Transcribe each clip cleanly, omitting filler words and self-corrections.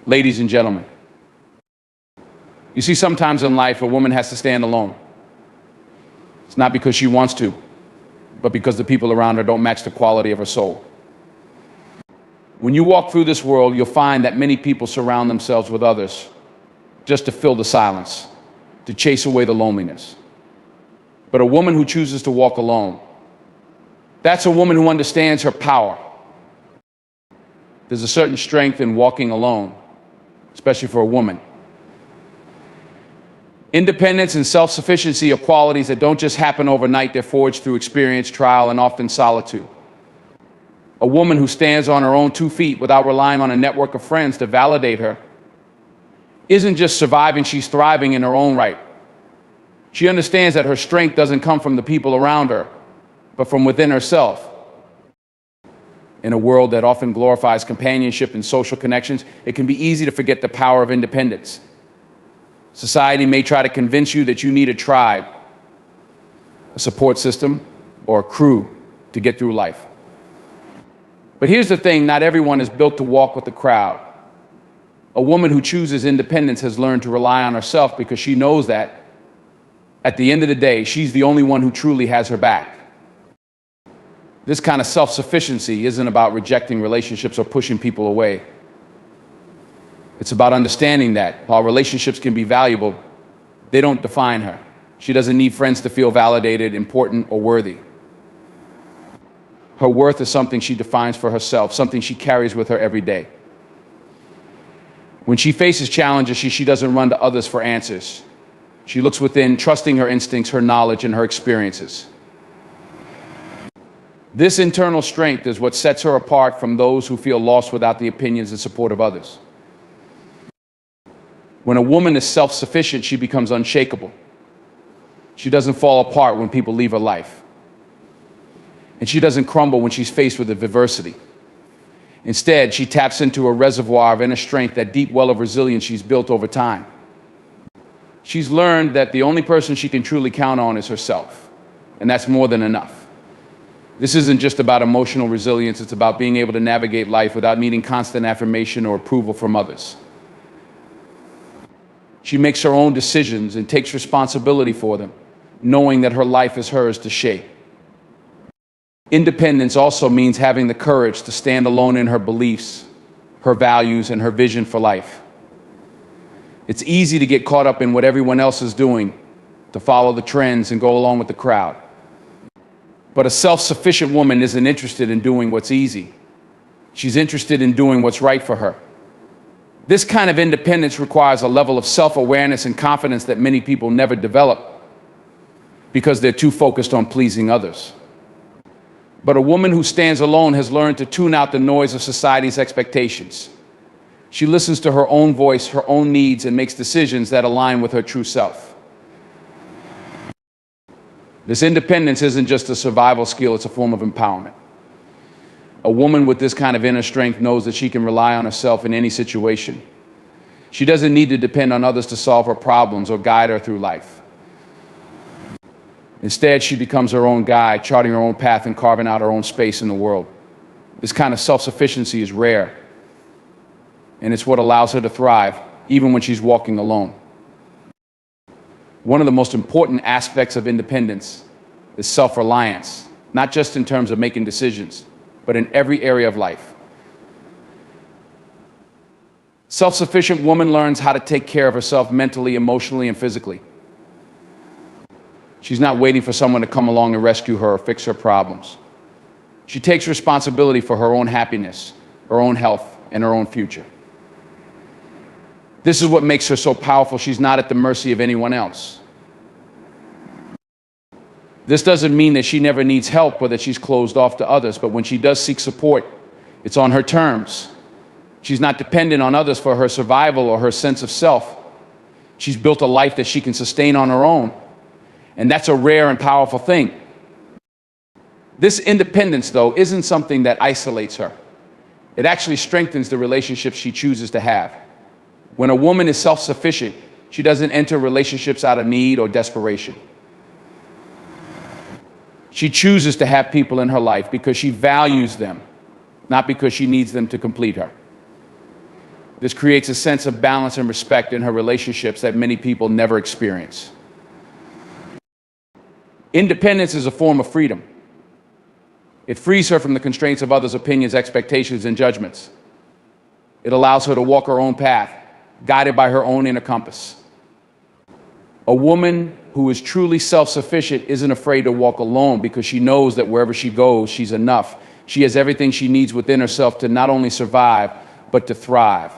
Ladies and gentlemen, you see, sometimes in life, a woman has to stand alone. It's not because she wants to, but because the people around her don't match the quality of her soul. When you walk through this world, you'll find that many people surround themselves with others just to fill the silence, to chase away the loneliness. But a woman who chooses to walk alone, that's a woman who understands her power. There's a certain strength in walking alone, especially for a woman. Independence and self-sufficiency are qualities that don't just happen overnight. They're forged through experience, trial, and often solitude. A woman who stands on her own 2 feet without relying on a network of friends to validate her isn't just surviving, she's thriving in her own right. She understands that her strength doesn't come from the people around her, but from within herself. In a world that often glorifies companionship and social connections, it can be easy to forget the power of independence. Society may try to convince you that you need a tribe, a support system, or a crew to get through life. But here's the thing, not everyone is built to walk with the crowd. A woman who chooses independence has learned to rely on herself because she knows that, at the end of the day, she's the only one who truly has her back. This kind of self-sufficiency isn't about rejecting relationships or pushing people away. It's about understanding that while relationships can be valuable, they don't define her. She doesn't need friends to feel validated, important, or worthy. Her worth is something she defines for herself, something she carries with her every day. When she faces challenges, she doesn't run to others for answers. She looks within, trusting her instincts, her knowledge, and her experiences. This internal strength is what sets her apart from those who feel lost without the opinions and support of others. When a woman is self-sufficient, she becomes unshakable. She doesn't fall apart when people leave her life. And she doesn't crumble when she's faced with adversity. Instead, she taps into a reservoir of inner strength, that deep well of resilience she's built over time. She's learned that the only person she can truly count on is herself, and that's more than enough. This isn't just about emotional resilience, it's about being able to navigate life without needing constant affirmation or approval from others. She makes her own decisions and takes responsibility for them, knowing that her life is hers to shape. Independence also means having the courage to stand alone in her beliefs, her values, and her vision for life. It's easy to get caught up in what everyone else is doing, to follow the trends and go along with the crowd. But a self-sufficient woman isn't interested in doing what's easy. She's interested in doing what's right for her. This kind of independence requires a level of self-awareness and confidence that many people never develop because they're too focused on pleasing others. But a woman who stands alone has learned to tune out the noise of society's expectations. She listens to her own voice, her own needs, and makes decisions that align with her true self. This independence isn't just a survival skill, it's a form of empowerment. A woman with this kind of inner strength knows that she can rely on herself in any situation. She doesn't need to depend on others to solve her problems or guide her through life. Instead, she becomes her own guide, charting her own path and carving out her own space in the world. This kind of self-sufficiency is rare, and it's what allows her to thrive, even when she's walking alone. One of the most important aspects of independence is self-reliance, not just in terms of making decisions, but in every area of life. Self-sufficient woman learns how to take care of herself mentally, emotionally, and physically. She's not waiting for someone to come along and rescue her or fix her problems. She takes responsibility for her own happiness, her own health, and her own future. This is what makes her so powerful. She's not at the mercy of anyone else. This doesn't mean that she never needs help or that she's closed off to others, but when she does seek support, it's on her terms. She's not dependent on others for her survival or her sense of self. She's built a life that she can sustain on her own, and that's a rare and powerful thing. This independence, though, isn't something that isolates her. It actually strengthens the relationships she chooses to have. When a woman is self-sufficient, she doesn't enter relationships out of need or desperation. She chooses to have people in her life because she values them, not because she needs them to complete her. This creates a sense of balance and respect in her relationships that many people never experience. Independence is a form of freedom. It frees her from the constraints of others' opinions, expectations, and judgments. It allows her to walk her own path, guided by her own inner compass. A woman who is truly self-sufficient isn't afraid to walk alone because she knows that wherever she goes, she's enough. She has everything she needs within herself to not only survive, but to thrive.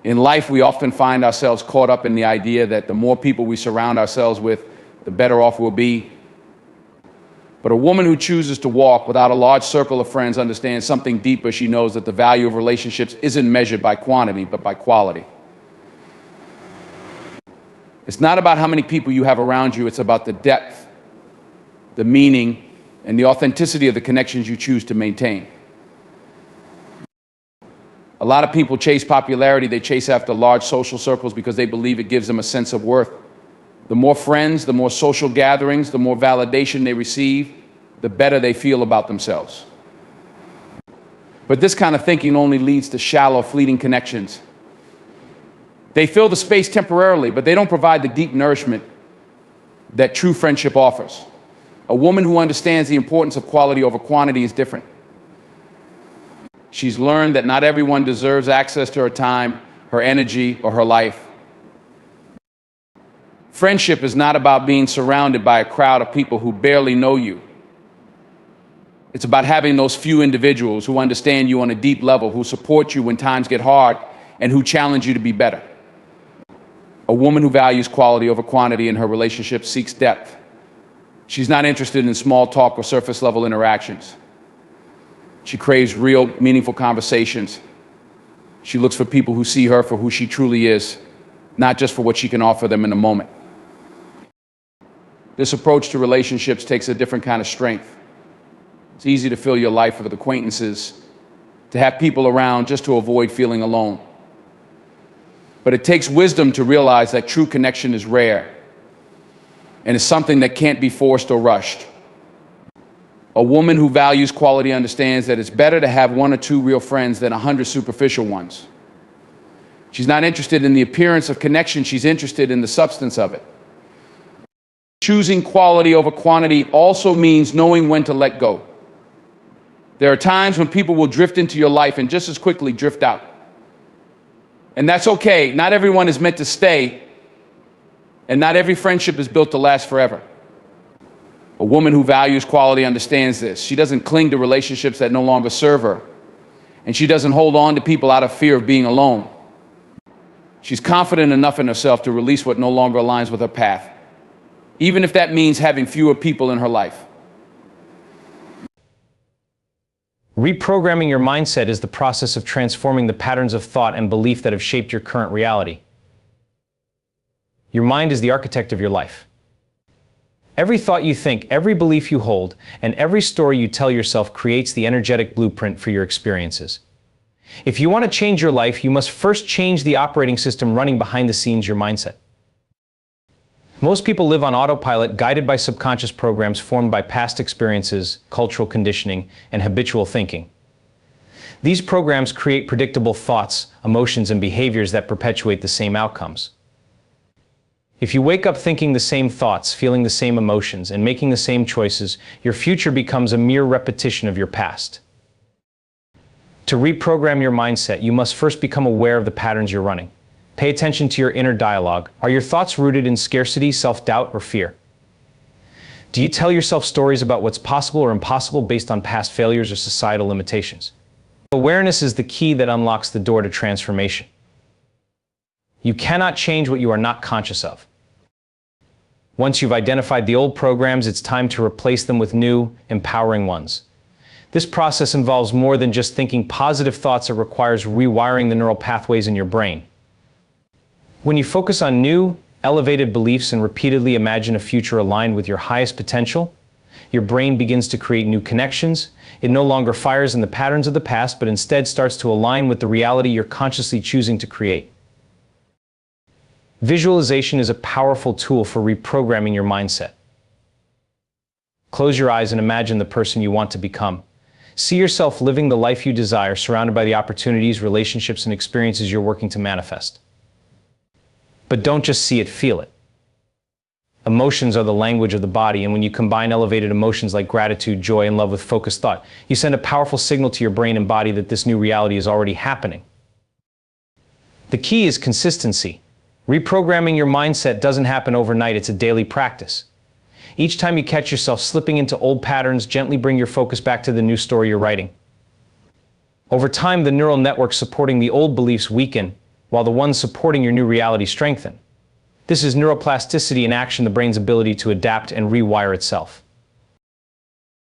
In life, we often find ourselves caught up in the idea that the more people we surround ourselves with, the better off we'll be. But a woman who chooses to walk without a large circle of friends understands something deeper. She knows that the value of relationships isn't measured by quantity, but by quality. It's not about how many people you have around you, it's about the depth, the meaning, and the authenticity of the connections you choose to maintain. A lot of people chase popularity, they chase after large social circles because they believe it gives them a sense of worth. The more friends, the more social gatherings, the more validation they receive, the better they feel about themselves. But this kind of thinking only leads to shallow, fleeting connections. They fill the space temporarily, but they don't provide the deep nourishment that true friendship offers. A woman who understands the importance of quality over quantity is different. She's learned that not everyone deserves access to her time, her energy, or her life. Friendship is not about being surrounded by a crowd of people who barely know you. It's about having those few individuals who understand you on a deep level, who support you when times get hard, and who challenge you to be better. A woman who values quality over quantity in her relationship seeks depth. She's not interested in small talk or surface level interactions. She craves real, meaningful conversations. She looks for people who see her for who she truly is, not just for what she can offer them in a moment. This approach to relationships takes a different kind of strength. It's easy to fill your life with acquaintances, to have people around just to avoid feeling alone. But it takes wisdom to realize that true connection is rare and is something that can't be forced or rushed. A woman who values quality understands that it's better to have one or two real friends than 100 superficial ones. She's not interested in the appearance of connection, she's interested in the substance of it. Choosing quality over quantity also means knowing when to let go. There are times when people will drift into your life and just as quickly drift out. And that's okay. Not everyone is meant to stay, and not every friendship is built to last forever. A woman who values quality understands this. She doesn't cling to relationships that no longer serve her, and she doesn't hold on to people out of fear of being alone. She's confident enough in herself to release what no longer aligns with her path, even if that means having fewer people in her life. Reprogramming your mindset is the process of transforming the patterns of thought and belief that have shaped your current reality. Your mind is the architect of your life. Every thought you think, every belief you hold, and every story you tell yourself creates the energetic blueprint for your experiences. If you want to change your life, you must first change the operating system running behind the scenes, your mindset. Most people live on autopilot, guided by subconscious programs formed by past experiences, cultural conditioning, and habitual thinking. These programs create predictable thoughts, emotions, and behaviors that perpetuate the same outcomes. If you wake up thinking the same thoughts, feeling the same emotions, and making the same choices, your future becomes a mere repetition of your past. To reprogram your mindset, you must first become aware of the patterns you're running. Pay attention to your inner dialogue. Are your thoughts rooted in scarcity, self-doubt, or fear? Do you tell yourself stories about what's possible or impossible based on past failures or societal limitations? Awareness is the key that unlocks the door to transformation. You cannot change what you are not conscious of. Once you've identified the old programs, it's time to replace them with new, empowering ones. This process involves more than just thinking positive thoughts. It requires rewiring the neural pathways in your brain. When you focus on new, elevated beliefs and repeatedly imagine a future aligned with your highest potential, your brain begins to create new connections. It no longer fires in the patterns of the past, but instead starts to align with the reality you're consciously choosing to create. Visualization is a powerful tool for reprogramming your mindset. Close your eyes and imagine the person you want to become. See yourself living the life you desire, surrounded by the opportunities, relationships, and experiences you're working to manifest. But don't just see it, feel it. Emotions are the language of the body, and when you combine elevated emotions like gratitude, joy, and love with focused thought, you send a powerful signal to your brain and body that this new reality is already happening. The key is consistency. Reprogramming your mindset doesn't happen overnight, it's a daily practice. Each time you catch yourself slipping into old patterns, gently bring your focus back to the new story you're writing. Over time, the neural networks supporting the old beliefs weaken, while the ones supporting your new reality strengthen. This is neuroplasticity in action, the brain's ability to adapt and rewire itself.